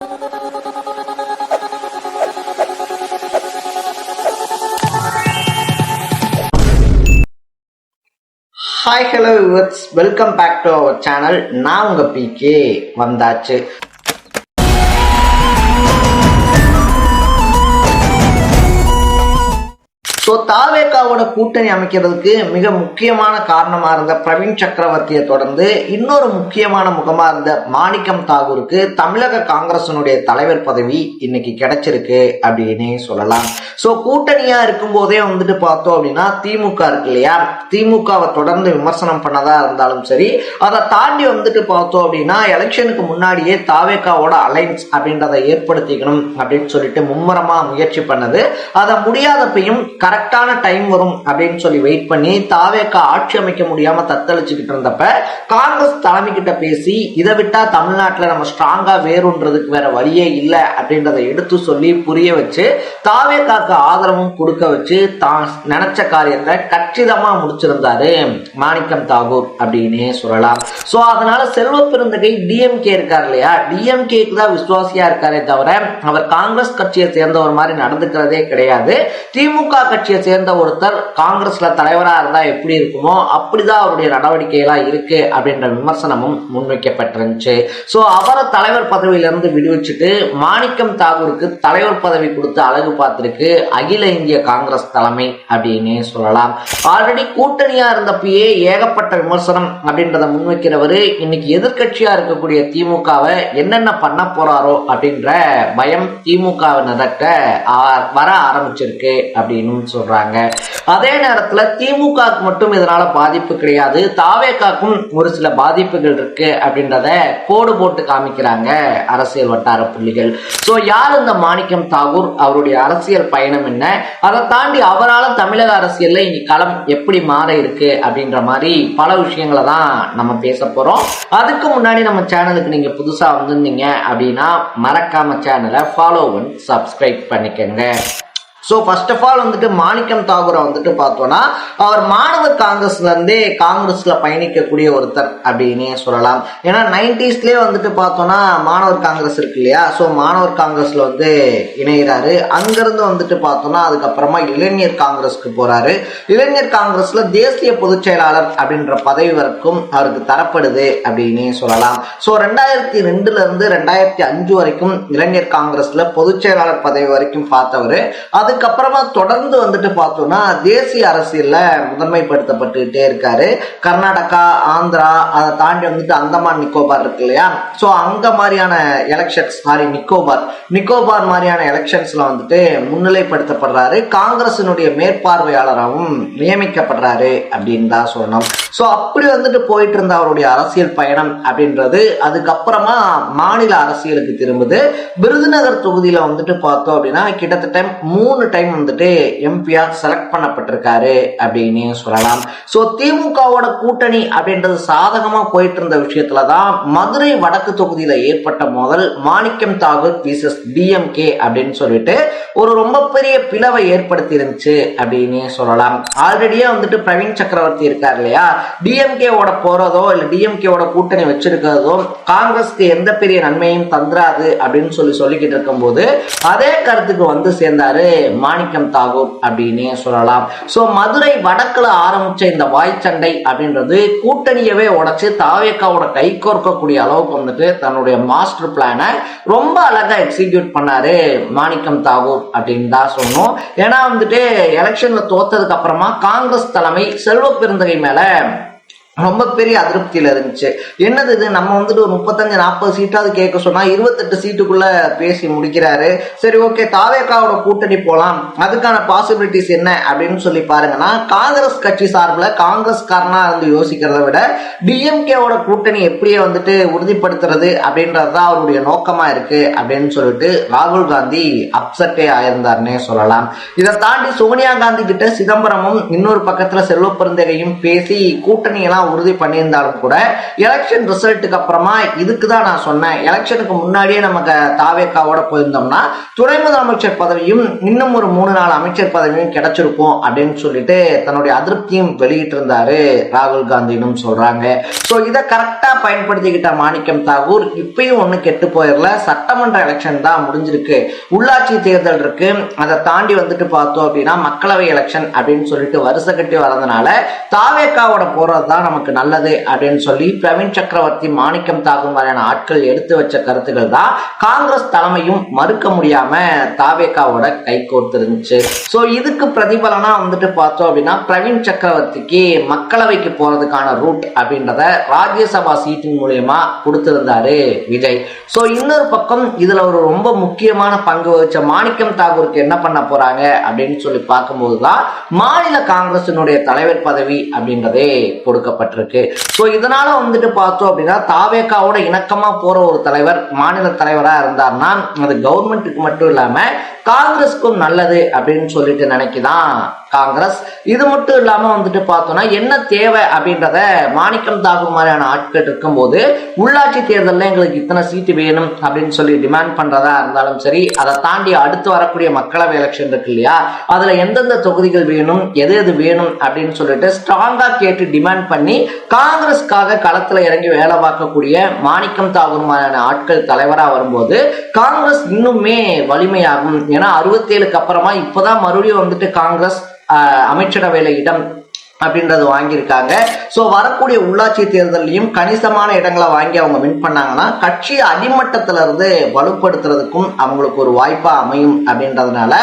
Hi hello viewers, welcome back to our channel. நான் உங்க PK வந்தாச்சு. தாவேகாவோட கூட்டணி அமைக்கிறதுக்கு மிக முக்கியமான காரணமா இருந்த பிரவீன் சக்கரவர்த்தியை தொடர்ந்து இன்னொரு முக்கியமான முகமா இருந்த மாணிக்கம் தாகூருக்கு தமிழக காங்கிரசினுடைய தலைவர் பதவி இன்னைக்கு கிடைச்சிருக்கு அப்படின்னு சொல்லலாம். கூட்டணியா இருக்கும் போதே பார்த்தோம் அப்படின்னா திமுக இருக்கு இல்லையா, திமுகவை தொடர்ந்து விமர்சனம் பண்ணதா இருந்தாலும் சரி, அதை தாண்டி பார்த்தோம் அப்படின்னா எலெக்ஷனுக்கு முன்னாடியே தாவேகாவோட அலைன்ஸ் அப்படின்றத ஏற்படுத்திக்கணும் அப்படின்னு சொல்லிட்டு மும்முரமா முயற்சி பண்ணது. அதை முடியாதப்பையும் கரெக்டான டைம் வரும் அப்படின்னு சொல்லி வெயிட் பண்ணி தாவேகா ஆட்சி அமைக்க முடியாம தத்தளிச்சுக்கிட்டு இருந்தப்ப காங்கிரஸ் தலைமை கிட்ட பேசி இதை விட்டா தமிழ்நாட்டுல நம்ம ஸ்ட்ராங்கா வேறுன்றதுக்கு வேற வழியே இல்லை அப்படின்றத எடுத்து சொல்லி புரிய வச்சு தாவேகாக்கு ஆதரவும் கொடுக்க வச்சு தான் நினைச்ச காரியத்தை கச்சிதமா முடிச்சிருந்தாரு மாணிக்கம் தாகூர் அப்படின்னு சொல்லலாம். அதனால செல்வ பெருந்தகை டிஎம்கே இருக்காரு இல்லையா, டிஎம்கேக்கு தான் விசுவாசியா இருக்காரே தவிர அவர் காங்கிரஸ் கட்சியை சேர்ந்தவர் மாதிரி நடந்துக்கிறதே கிடையாது. திமுக கட்சியை சேர்ந்த ஒருத்தர் காங்கிரஸ்ல தலைவரா இருந்தா எப்படி இருக்குமோ அப்படிதான் அவருடைய நடவடிக்கைகளா இருக்கு அப்படின்ற விமர்சனமும் முன்வைக்கப்பட்டிருந்துச்சு. அவரை தலைவர் பதவியிலிருந்து விடுவிச்சுட்டு மாணிக்கம் தாகூருக்கு தலைவர் பதவி கொடுத்து அழகு பார்த்திருக்கு அகில இந்திய காங்கிரஸ் தலைமை அப்படின்னு சொல்லலாம். ஆல்ரெடி கூட்டணியா இருந்தப்பயே ஏகப்பட்ட விமர்சனம் அப்படின்றத முன்வைக்கிறவரு இன்னைக்கு எதிர்கட்சியா இருக்கக்கூடிய திமுகவை என்னென்ன பண்ண போறாரோ அப்படின்ற பயம் திமுகவினர்கிட்ட வர ஆரம்பிச்சிருக்கு அப்படின்னு சொல்றாங்க. அதே நேரத்துல திமுகவுக்கு மட்டும் இதனால பாதிப்பு கிடையாது, தாவேகாக்கும் ஒரு சில பாதிப்புகள் இருக்கு அப்படின்றத கோடு போட்டு காமிக்கிறாங்க அரசியல் வட்டார புள்ளிகள். யார் இந்த மாணிக்கம் தாகூர், அவருடைய அரசியல் பயணம் என்ன, அதை தாண்டி அவரால் தமிழக அரசியல்ல இனி களம் எப்படி மாற இருக்கு அப்படின்ற மாதிரி பல விஷயங்களை தான் நம்ம பேச போறோம். அதுக்கு முன்னாடி நம்ம சேனலுக்கு நீங்க புதுசா வந்திருந்தீங்க அப்படின்னா மறக்காம சேனலை ஃபாலோ பண்ணி சப்ஸ்கிரைப் பண்ணிக்கங்க. ஃபர்ஸ்ட் ஆஃப் ஆல் மாணிக்கம் தாகூரை பார்த்தோம்னா அவர் மாணவர் காங்கிரஸ்ல இருந்தே காங்கிரஸ்ல பயணிக்கக்கூடிய ஒருத்தர் அப்படின்னே சொல்லலாம். ஏன்னா 90ஸ்லயே பார்த்தோம்னா மாணவர் காங்கிரஸ் இருக்கு இல்லையா, மாணவர் காங்கிரஸ்ல இணைகிறாரு. அங்கிருந்து பார்த்தோம்னா அதுக்கப்புறமா இளைஞர் காங்கிரஸ்க்கு போறாரு. இளைஞர் காங்கிரஸ்ல தேசிய பொதுச் செயலாளர் அப்படின்ற பதவி வரைக்கும் அவருக்கு தரப்படுது அப்படின்னே சொல்லலாம். 2002ல இருந்து 2005 வரைக்கும் இளைஞர் காங்கிரஸ்ல பொதுச் செயலாளர் பதவி வரைக்கும் பார்த்தவர். அதுக்கப்புறமா தொடர்ந்து பார்த்தோம்னா தேசிய அரசியல்ல முதன்மைப்படுத்தப்பட்டுட்டே இருக்காரு. கர்நாடகா, ஆந்திரா, அதை தாண்டி அந்தமான் நிக்கோபார் இருக்கு இல்லையா, அங்க மாதிரியான எலெக்ஷன்ஸ் நிக்கோபார் மாதிரியான எலெக்ஷன்ஸ்ல முன்னிலைப்படுத்தப்படுறாரு. காங்கிரசினுடைய மேற்பார்வையாளராகவும் நியமிக்கப்படுறாரு அப்படின்னு தான் சொல்லணும். அப்படி போயிட்டு இருந்த அவருடைய அரசியல் பயணம் அப்படின்றது அதுக்கப்புறமா மாநில அரசியலுக்கு திரும்புது. விருதுநகர் தொகுதியில பார்த்தோம் அப்படின்னா கிட்டத்தட்ட 3 டைம் எம்பியா செலக்ட் பண்ணப்பட்டிருக்காரு அப்படின்னு சொல்லலாம். திமுகவோட கூட்டணி அப்படின்றது சாதகமா போயிட்டு இருந்த விஷயத்துலதான் மதுரை வடக்கு தொகுதியில ஏற்பட்ட மோதல் மாணிக்கம் தாகூர் விசஸ் டிஎம்கே அப்படின்னு சொல்லிட்டு ஒரு ரொம்ப பெரிய பிளவை ஏற்படுத்தி இருந்துச்சு அப்படின்னு சொல்லலாம். ஆல்ரெடியே பிரவீன் சக்கரவர்த்தி இருக்காரு இல்லையா, டிஎம்கேவோட போறதோ இல்ல டிஎம்கேவோட கூட்டணி வச்சிருக்கிறதோ காங்கிரஸ்க்கு எந்த பெரிய நன்மையும் தந்துராது அப்படின்னு சொல்லிக்கிட்டு இருக்கும் போது அதே கருத்துக்கு சேர்ந்தாரு மாணிக்கம் தாகூர் அப்படின்னே சொல்லலாம். மதுரை வடக்குல ஆரம்பிச்ச இந்த வாய்ச்சண்டை அப்படின்றது கூட்டணியவே உடைச்சு தாவேகாவோட கை கோர்க்கக்கூடிய அளவுக்கு தன்னுடைய மாஸ்டர் பிளானை ரொம்ப அழகா எக்ஸிக்யூட் பண்ணாரு மாணிக்கம் தாகூர் அப்படின்னு தான் சொல்லணும். ஏன்னா எலெக்ஷன்ல தோத்ததுக்கு அப்புறமா காங்கிரஸ் தலைமை செல்வ பெருந்தகை மேல ரொம்ப பெரிய அதிருப்தியில இருந்துச்சு. என்னது இது, நம்ம ஒரு 35-40 சீட்டாவது கேட்க சொன்னா 28 சீட்டுக்குள்ள பேசி முடிக்கிறாரு. சரி, ஓகே, தாவேகாவோட கூட்டணி போலாம், அதுக்கான பாசிபிலிட்டிஸ் என்ன அப்படின்னு சொல்லி பாருங்கன்னா காங்கிரஸ் கட்சி சார்பில் காங்கிரஸ்காரனா யோசிக்கிறத விட டிஎம்கேவோட கூட்டணி எப்படியே உறுதிப்படுத்துறது அப்படின்றதுதான் அவருடைய நோக்கமா இருக்கு அப்படின்னு சொல்லிட்டு ராகுல் காந்தி அப்செட்டே ஆயிருந்தாருன்னே சொல்லலாம். இதை தாண்டி சோனியா காந்தி கிட்ட சிதம்பரமும் இன்னொரு பக்கத்துல செல்வ பெருந்தகையும் பேசி கூட்டணி எல்லாம் எல்லாம் உறுதி பண்ணியிருந்தாலும் கூட எலெக்ஷன் ரிசல்ட்டுக்கு அப்புறமா இதுக்கு தான் நான் சொன்னேன், எலெக்ஷனுக்கு முன்னாடியே நமக்கு தாவேக்காவோட போயிருந்தோம்னா துணை முதலமைச்சர் பதவியும் இன்னும் ஒரு 3-4 அமைச்சர் பதவியும் கிடைச்சிருக்கும் அப்படின்னு சொல்லிட்டு தன்னுடைய அதிருப்தியும் வெளியிட்டு இருந்தாரு ராகுல் காந்தினும் சொல்றாங்க. சோ இதை கரெக்டா பயன்படுத்திக்கிட்ட மாணிக்கம் தாகூர் இப்பயும் ஒண்ணு கெட்டு போயிடல. சட்டமன்ற எலெக்ஷன் தான் முடிஞ்சிருக்கு, உள்ளாட்சி தேர்தல் இருக்கு, அதை தாண்டி வந்துட்டு பார்த்தோம் அப்படின்னா மக்களவை எலெக்ஷன் அப்படின்னு சொல்லிட்டு வருஷ கட்டி வரதுனால தாவேக்காவோட போறதுதான் நமக்கு நல்லது அப்படின்னு சொல்லி பிரவீன் சக்கரவர்த்தி, மாணிக்கம் தாகூர் மாதிரியான ஆட்கள் எடுத்து வச்ச கருத்துக்கள் தான் காங்கிரஸ் தலைமையும் மறுக்க முடியாம தாவேக்காவோட கை கோர்த்து இருந்துச்சு. சோ இதுக்கு பிரதிபலனா வந்துட்டு பார்த்தோம் அப்படின்னா பிரவீன் சக்கரவர்த்திக்கு மக்களவைக்கு போறதுக்கான ரூட் அப்படின்றத ராஜ்யசபா சீட்டின் மூலியமா கொடுத்திருந்தாரு விஜய். சோ இன்னொரு பக்கம் இதுல ஒரு ரொம்ப முக்கியமான பங்கு வகிச்ச மாணிக்கம் தாகூருக்கு என்ன பண்ண போறாங்க அப்படின்னு சொல்லி பார்க்கும்போதுதான் மாநில காங்கிரசினுடைய தலைவர் பதவி அப்படின்றதே கொடுக்கப்பட்டிருக்கு. சோ இதனால வந்துட்டு பார்த்தோம் அப்படின்னா தாவேக்காவோட இணக்கமா போற ஒரு தலைவர் மாநில தலைவரா இருந்தார்னா அது கவர்மெண்ட்டுக்கு மட்டும் இல்லாம காங்கிரஸ்க்கும் நல்லது அப்படின்னு சொல்லிட்டு நினைக்குதான் காங்கிரஸ். இது மட்டும் இல்லாம வந்துட்டு பார்த்தோம்னா என்ன தேவை அப்படின்றத மாணிக்கம் தாகூர் மாதிரியான ஆட்கள் இருக்கும்போது உள்ளாட்சி தேர்தலில் எங்களுக்கு இத்தனை சீட்டு வேணும் அப்படின்னு சொல்லி டிமாண்ட் பண்றதா இருந்தாலும் சரி, அதை தாண்டி அடுத்து வரக்கூடிய மக்களவை எலெக்ஷன் இருக்கு இல்லையா, அதுல எந்தெந்த தொகுதிகள் வேணும், எது எது வேணும் அப்படின்னு சொல்லிட்டு ஸ்ட்ராங்கா கேட்டு டிமாண்ட் பண்ணி காங்கிரஸ்க்காக களத்துல இறங்கி வேலை பார்க்கக்கூடிய மாணிக்கம் தாகூர் மாதிரியான ஆட்கள் தலைவரா வரும்போது காங்கிரஸ் இன்னுமே வலிமையாகும். ஏன்னா 67க்கு அப்புறமா இப்பதான் மறுபடியும் வந்துட்டு காங்கிரஸ் அமைச்சரவையில இடம் அப்படின்றது வாங்கியிருக்காங்க. சோ வரக்கூடிய உள்ளாட்சி தேர்தலையும் கணிசமான இடங்களை வாங்கி அவங்க வின் பண்ணாங்கன்னா கட்சி அடிமட்டத்தில இருந்து வலுப்படுத்துறதுக்கும் அவங்களுக்கு ஒரு வாய்ப்பா அமையும் அப்படின்றதுனால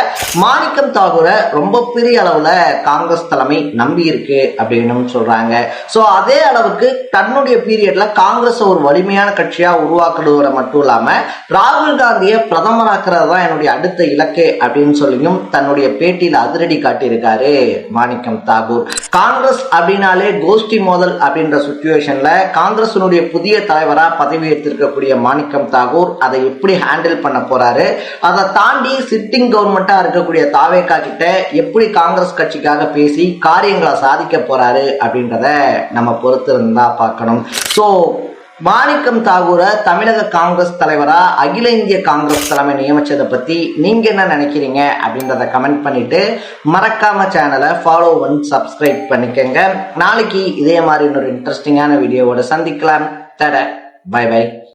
மாணிக்கம் தாகூரை ரொம்ப பெரிய அளவுல காங்கிரஸ் தலைமை நம்பி இருக்கு அப்படின்னு சொல்றாங்க. சோ அதே அளவுக்கு தன்னுடைய பீரியட்ல காங்கிரஸ் ஒரு வலிமையான கட்சியா உருவாக்குறதோட மட்டும் இல்லாம ராகுல் காந்தியை பிரதமராக்குறது தான் என்னுடைய அடுத்த இலக்கு அப்படின்னு சொல்லியும் தன்னுடைய பேட்டியில அதிரடி காட்டியிருக்காரு மாணிக்கம் தாகூர். காங்கிரஸ் அப்படின்னாலே கோஷ்டி மோதல் அப்படின்ற சிச்சுவேஷன்ல காங்கிரசினுடைய புதிய தலைவரா பதவி ஏற்றிருக்கக்கூடிய மாணிக்கம் தாகூர் அதை எப்படி ஹேண்டில் பண்ண போறாரு, அதை தாண்டி சிட்டிங் கவர்மெண்டா இருக்கக்கூடிய தாவேகா கிட்ட எப்படி காங்கிரஸ் கட்சிக்காக பேசி காரியங்களை சாதிக்க போறாரு அப்படின்றத நம்ம பொறுத்து இருந்தா பார்க்கணும். சோ மாணிக்கம் தாகூரை தமிழக காங்கிரஸ் தலைவரா அகில இந்திய காங்கிரஸ் தலைமை நியமிச்சதை பத்தி நீங்க என்ன நினைக்கிறீங்க அப்படின்றத கமெண்ட் பண்ணிட்டு மறக்காம சேனலை ஃபாலோ பண்ணி சப்ஸ்கிரைப் பண்ணிக்கங்க. நாளைக்கு இதே மாதிரி இன்னொரு இன்ட்ரெஸ்டிங்கான வீடியோவோட சந்திக்கலாம். Bye by.